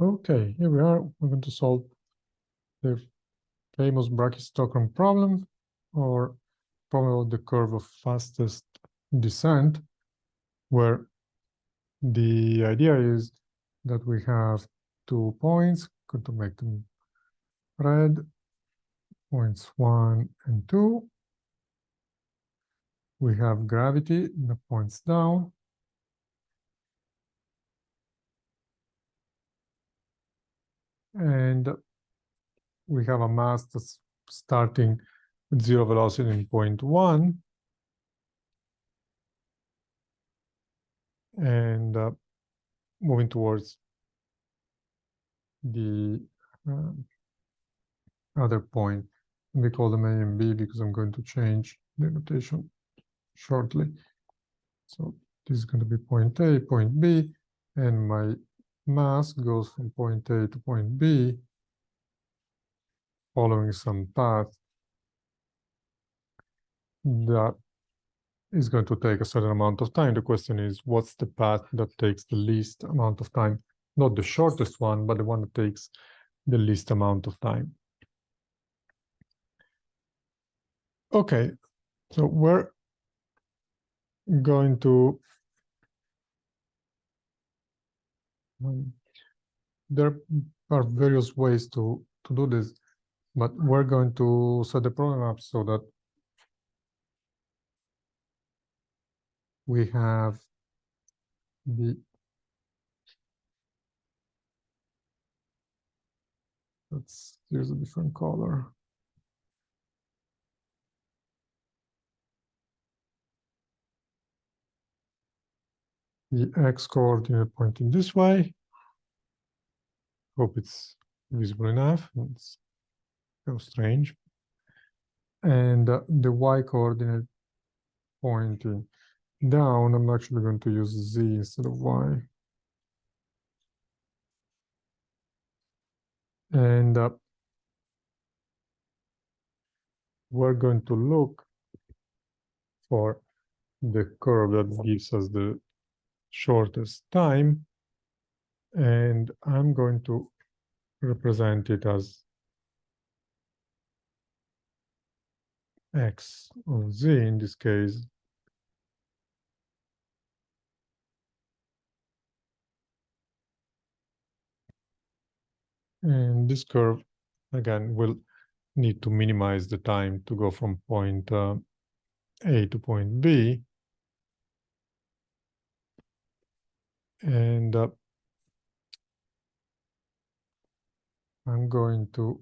Okay, here we are. We're going to solve the famous Brachistochrone problem, or problem of the curve of fastest descent, where the idea is that we have 2 points. Going to make them red, points 1 and 2. We have gravity in the points down. And we have a mass that's starting with 0 velocity in point 1. And moving towards the other point. We call them A and B because I'm going to change the notation shortly. So this is going to be point A, point B, and my mass goes from point A to point B following some path that is going to take a certain amount of time. The question is, what's the path that takes the least amount of time? Not the shortest one, but the one that takes the least amount of time. Okay, so we're going to there are various ways to do this, but we're going to set the problem up so that we have let's use a different color. The x coordinate pointing this way. Hope it's visible enough. It's so strange. And the y coordinate pointing down. I'm actually going to use z instead of y. And we're going to look for the curve that gives us the shortest time. And I'm going to represent it as x of z in this case. And this curve, again, will need to minimize the time to go from point A to point B. And I'm going to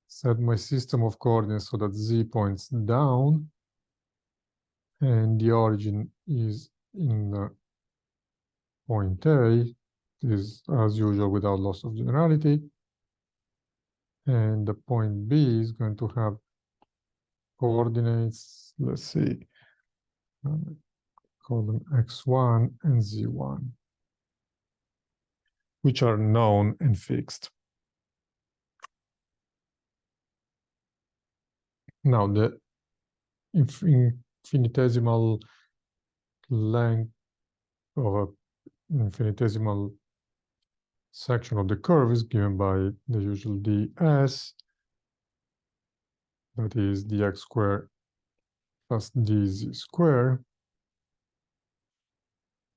set my system of coordinates so that z points down and the origin is in point A, is as usual without loss of generality. And the point B is going to have coordinates, let's see, call them x1 and z1, which are known and fixed. Now, the infinitesimal length of an infinitesimal section of the curve is given by the usual ds, that is dx squared plus dz squared,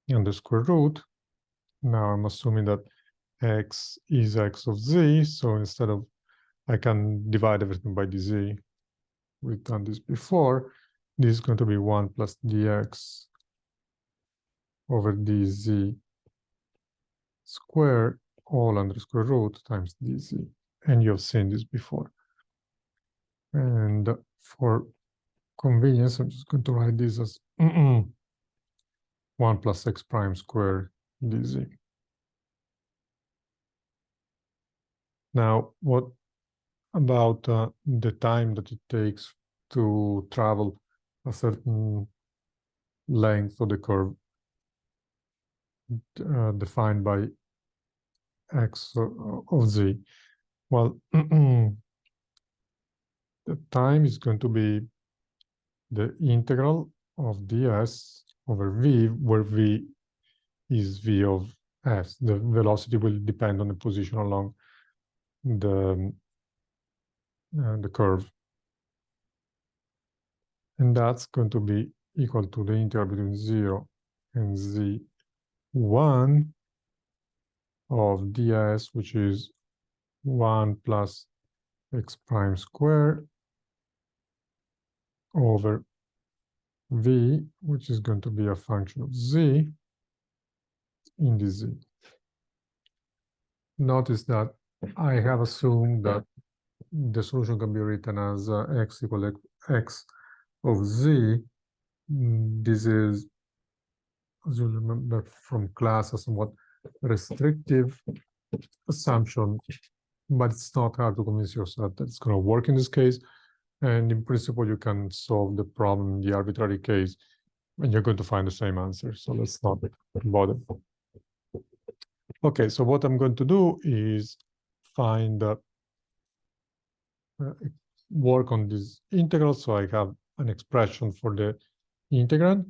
and the square root. Now I'm assuming that x is x of z, so instead of, I can divide everything by dz. We've done this before. This is going to be 1 plus dx over dz squared, all under square root times dz. And you've seen this before. And for convenience, I'm just going to write this as 1 plus x prime squared dz. Now, what about the time that it takes to travel a certain length of the curve defined by x of z? Well, the time is going to be the integral of ds over v, where v is v of s. The velocity will depend on the position along the curve. And that's going to be equal to the integral between 0 and z1 of ds, which is 1 plus x prime squared over v, which is going to be a function of z in the z. Notice that I have assumed that the solution can be written as x equal x of z. This is, as you remember from class, a somewhat restrictive assumption, but it's not hard to convince yourself that it's going to work in this case. And in principle, you can solve the problem in the arbitrary case, and you're going to find the same answer. So let's not bother. Okay, so what I'm going to do is find work on this integral. So I have an expression for the integrand.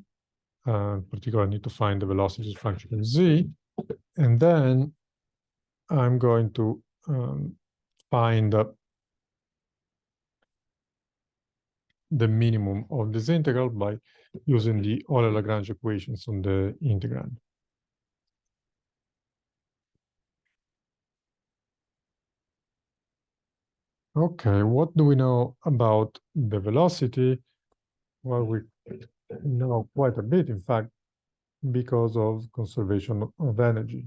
Particularly, I need to find the velocity function in z. And then I'm going to find the minimum of this integral by using the Euler-Lagrange equations on the integrand. Okay, what do we know about the velocity? Well, we know quite a bit, in fact, because of conservation of energy.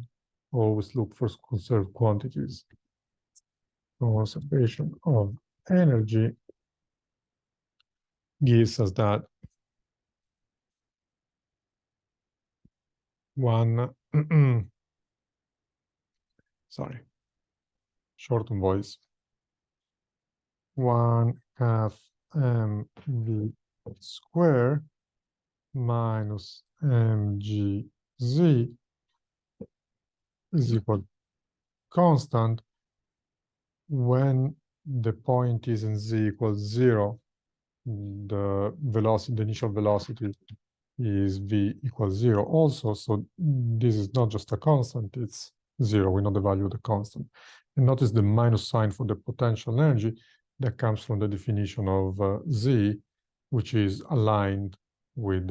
Always look for conserved quantities. Conservation of energy gives us that one, sorry, shorten voice, 1/2 mv square minus mgz is equal constant when the point is in z equals 0. The velocity, the initial velocity is v equals 0 also. So this is not just a constant, it's 0. We know the value of the constant. And notice the minus sign for the potential energy that comes from the definition of z, which is aligned with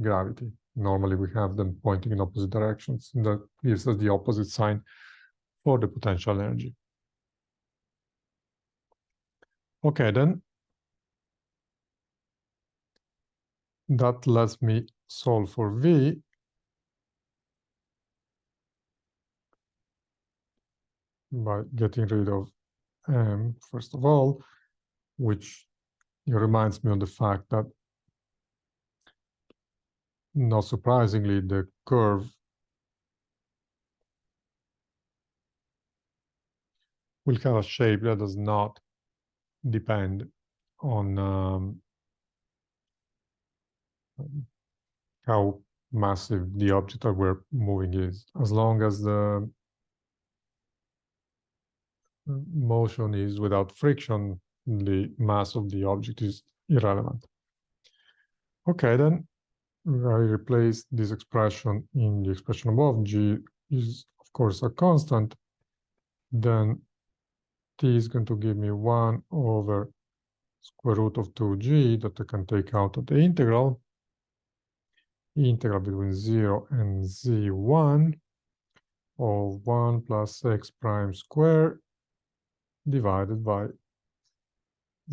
gravity. Normally we have them pointing in opposite directions, and that gives us the opposite sign for the potential energy. Okay, then that lets me solve for v by getting rid of m, first of all, which reminds me of the fact that, not surprisingly, the curve will have a shape that does not depend on how massive the object that we're moving is. As long as the motion is without friction, the mass of the object is irrelevant. Okay, then I replace this expression in the expression above. G is, of course, a constant. Then t is going to give me 1 over square root of 2g that I can take out of the integral. Integral between 0 and z1 of 1 plus x prime squared divided by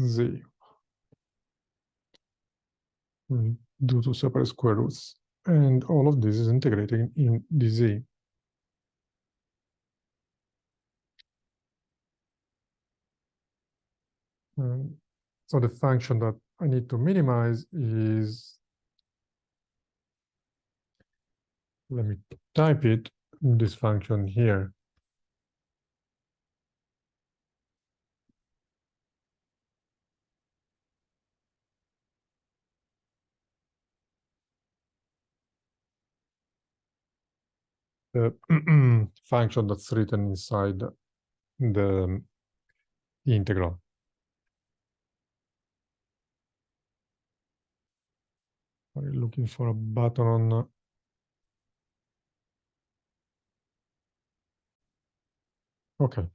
z due to separate square roots. And all of this is integrating in dz. So the function that I need to minimize is, let me type it, this function here. The function that's written inside the integral. Are you looking for a button on? Okay,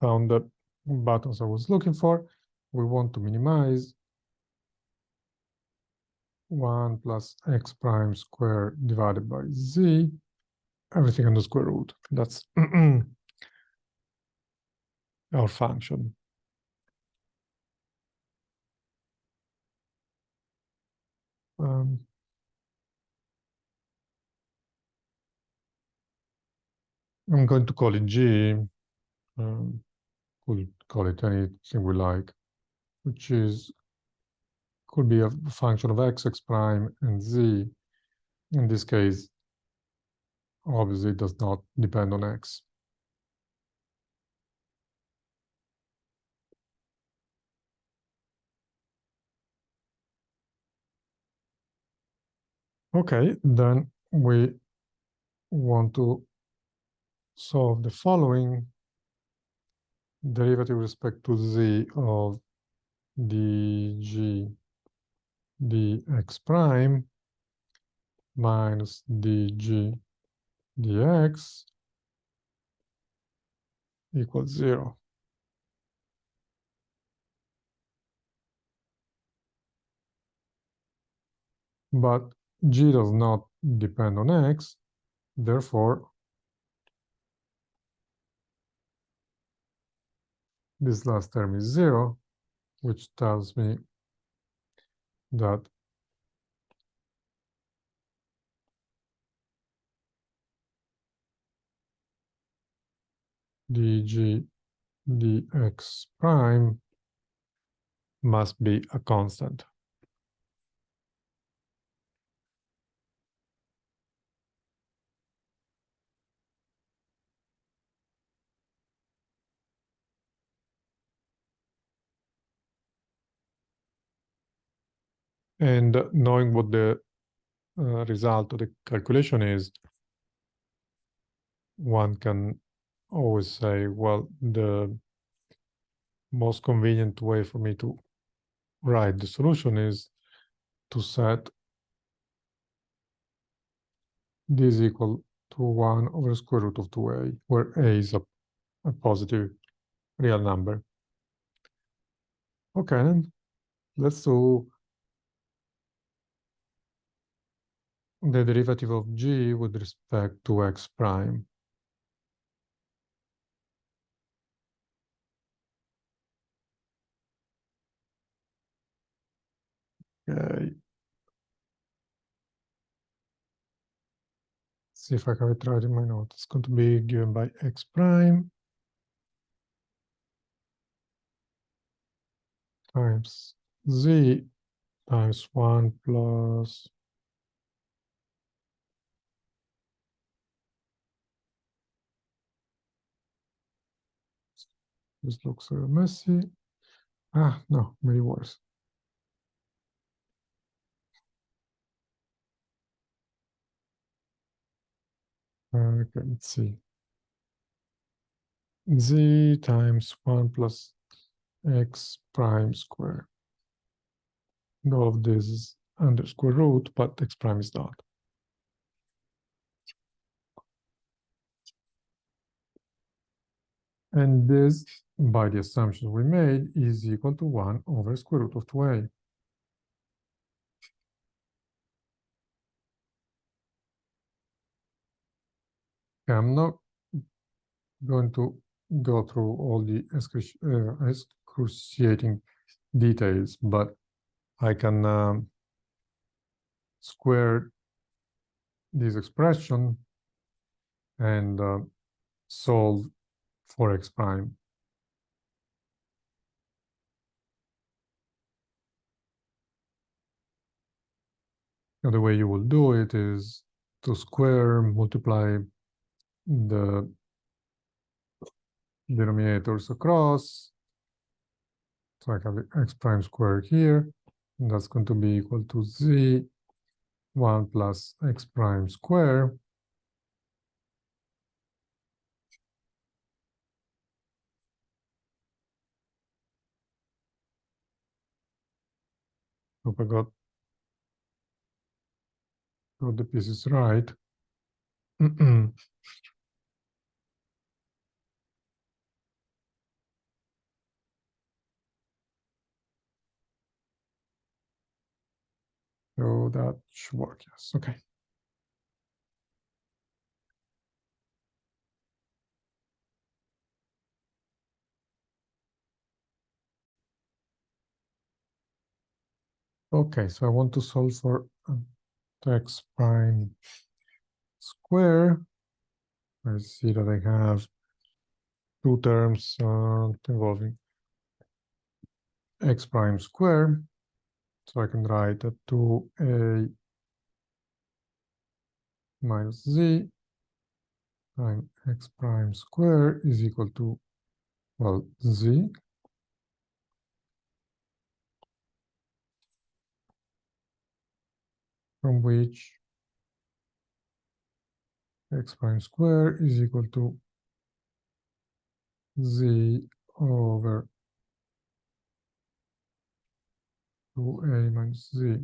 found the buttons I was looking for. We want to minimize 1 plus x prime squared divided by z, everything under square root. That's our function. I'm going to call it g. We'll call it anything we like, which could be a function of x prime, and z. In this case, obviously, it does not depend on x. Okay, then we want to solve the following: derivative with respect to z of dg dx prime minus dg dx equals 0. But g does not depend on x, therefore this last term is 0, which tells me that dg dx prime must be a constant. And knowing what the result of the calculation is, one can always say, well, the most convenient way for me to write the solution is to set this equal to 1 over square root of 2a, where a is a positive real number. Okay, then let's do the derivative of g with respect to x prime. Okay. See if I have it right in my notes. It's going to be given by x prime times z times 1 plus this looks messy. Ah, no, maybe worse. Okay, let's see. Z times 1 plus x prime square. All of this is under square root, but x prime is not. And this, by the assumptions we made, is equal to 1 over square root of 2a. I'm not going to go through all the excruciating details, but I can square this expression and solve for x prime. Now, the way you will do it is to square, multiply the denominators across. So I have x prime squared here, and that's going to be equal to z 1 plus x prime squared. Hope I got got the pieces right. So that should work, yes, okay. Okay, so I want to solve for x prime square. I see that I have two terms involving x prime square. So I can write that 2a minus z times x prime square is equal to, well, z. From which x prime square is equal to z over 2a minus z.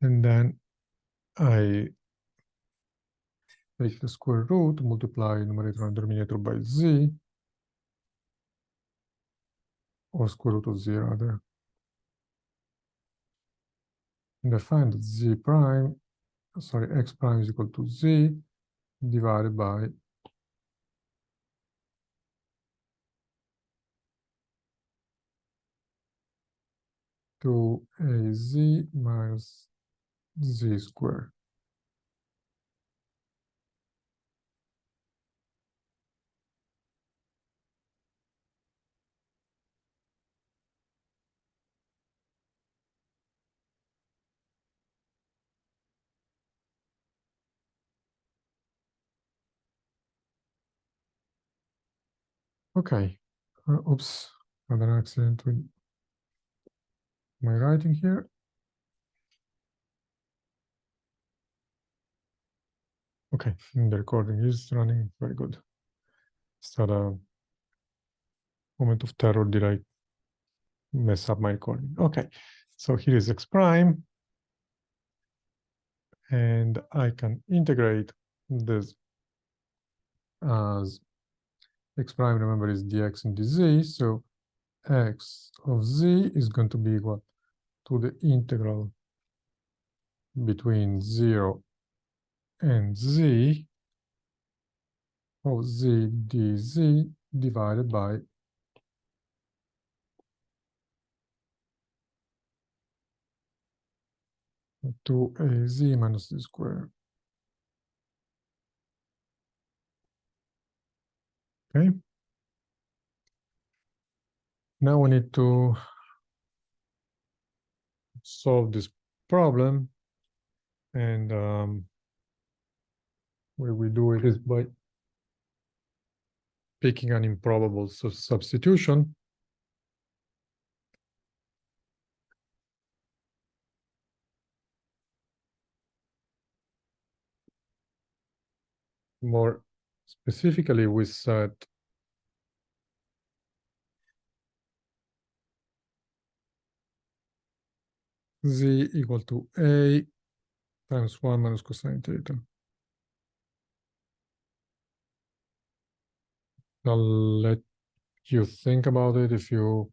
And then I take the square root, multiply numerator and denominator by z, or square root of z rather. And I find that z prime, sorry, x prime is equal to z divided by 2az minus z squared. Okay. Oops, had an accident with my writing here. Okay, the recording is running very good. Is that a moment of terror? Did I mess up my recording? Okay, so here is x prime. And I can integrate this as x prime, remember, is dx and dz. So x of z is going to be equal to the integral between 0 and z of z dz divided by 2az minus z squared. Okay. Now we need to solve this problem, and way we do it is by picking an improbable substitution. More specifically, we set z equal to a times 1 minus cosine theta. I'll let you think about it. If you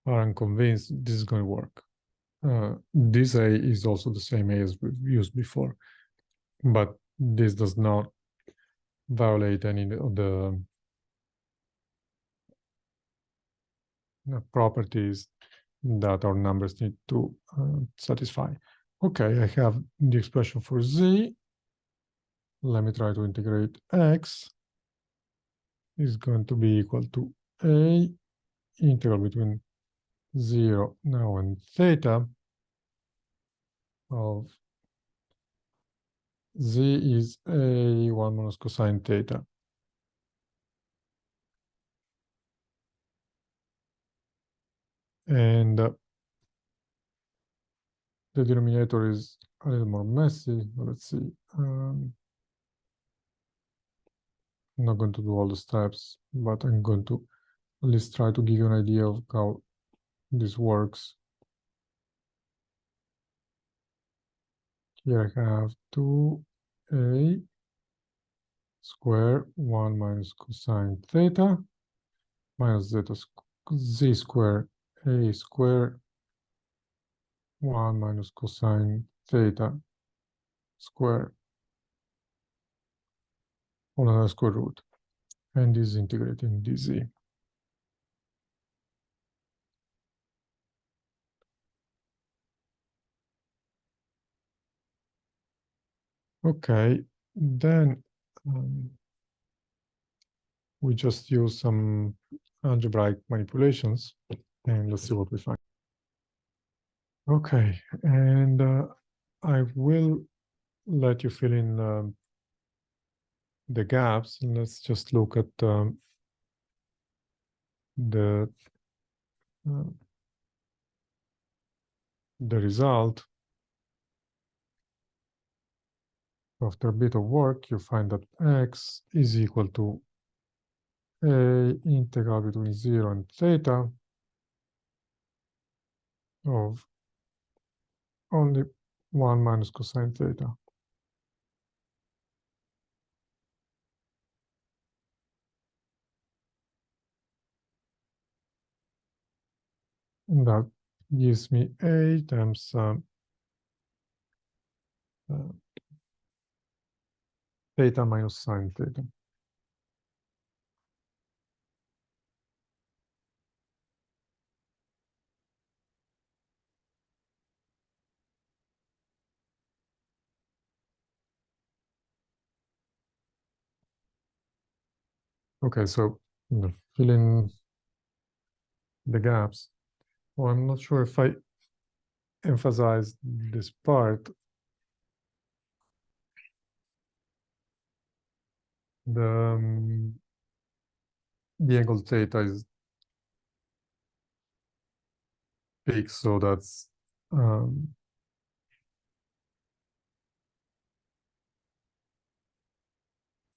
are unconvinced, this is going to work. This a is also the same a as we've used before, but this does not violate any of the properties that our numbers need to satisfy. Okay, I have the expression for z. Let me try to integrate x. Is going to be equal to a integral between 0 now and theta of z is a 1 minus cosine theta. And the denominator is a little more messy. Let's see. I'm not going to do all the steps, but I'm going to at least try to give you an idea of how this works. Here I have 2a square 1 minus cosine theta minus z square a square 1 minus cosine theta square on another square root, and is integrating dz. Okay, then we just use some algebraic manipulations, and let's see what we find. Okay, and I will let you fill in the gaps, and let's just look at the result. After a bit of work, you find that x is equal to a integral between 0 and theta of only 1 minus cosine theta. And that gives me a times theta minus sine theta. Okay, so fill in the gaps. Well, I'm not sure if I emphasized this part. The angle theta is fixed, so that's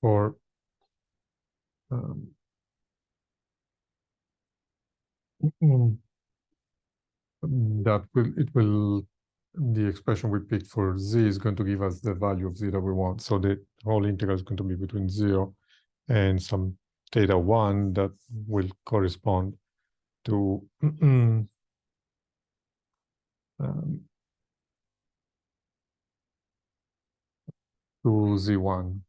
for the expression we picked for z is going to give us the value of z that we want. So the whole integral is going to be between 0 and some theta 1 that will correspond to to z1.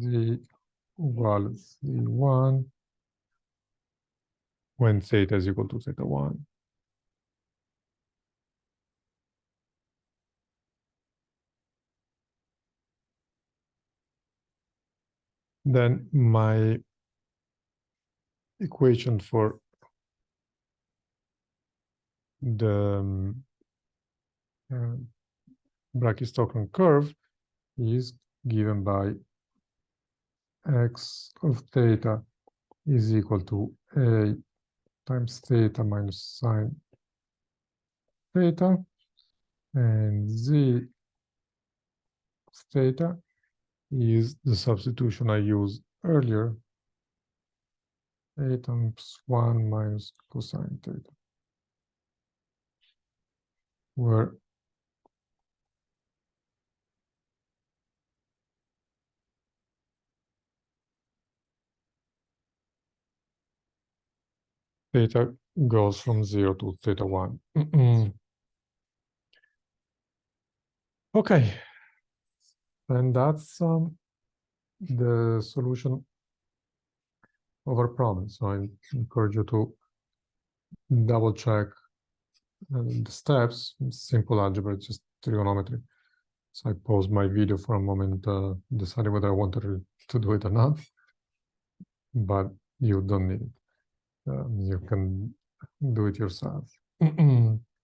Z equals z1 when theta is equal to theta 1. Then my equation for the Brachistochrone curve is given by x of theta is equal to a times theta minus sine theta, and z theta is the substitution I used earlier, a times 1 minus cosine theta, where theta goes from 0 to theta 1. Okay, and that's the solution of our problem. So I encourage you to double check the steps. Simple algebra, just trigonometry. So I paused my video for a moment, decided whether I wanted to do it or not, but you don't need it. You can do it yourself.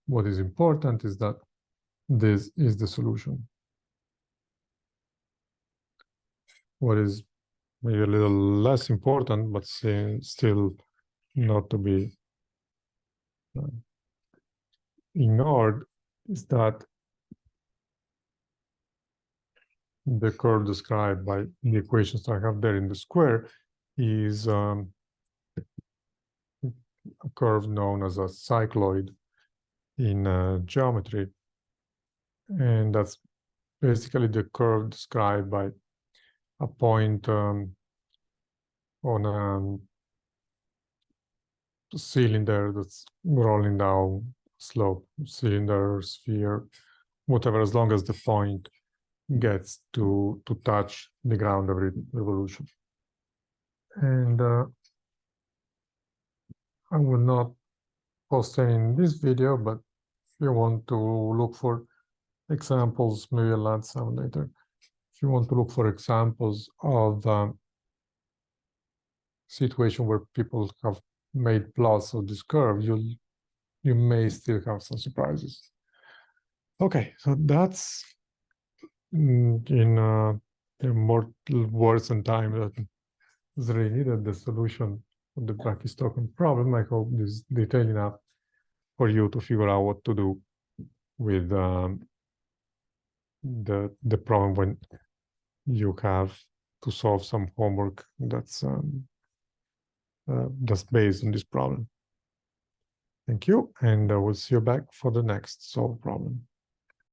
What is important is that this is the solution. What is maybe a little less important, but still not to be ignored, is that the curve described by the equations I have there in the square is a curve known as a cycloid, in geometry. And that's basically the curve described by a point on a cylinder that's rolling down slope, cylinder, sphere, whatever, as long as the point gets to touch the ground every revolution. And I will not post any in this video, but if you want to look for examples, maybe I'll add some later. If you want to look for examples of situation where people have made plots of this curve, you may still have some surprises. Okay, so that's in more words and time that is really needed, the solution of the Brachistochrone problem. I hope this is detailed enough for you to figure out what to do with the problem when you have to solve some homework that's based on this problem. Thank you, and I will see you back for the next solved problem.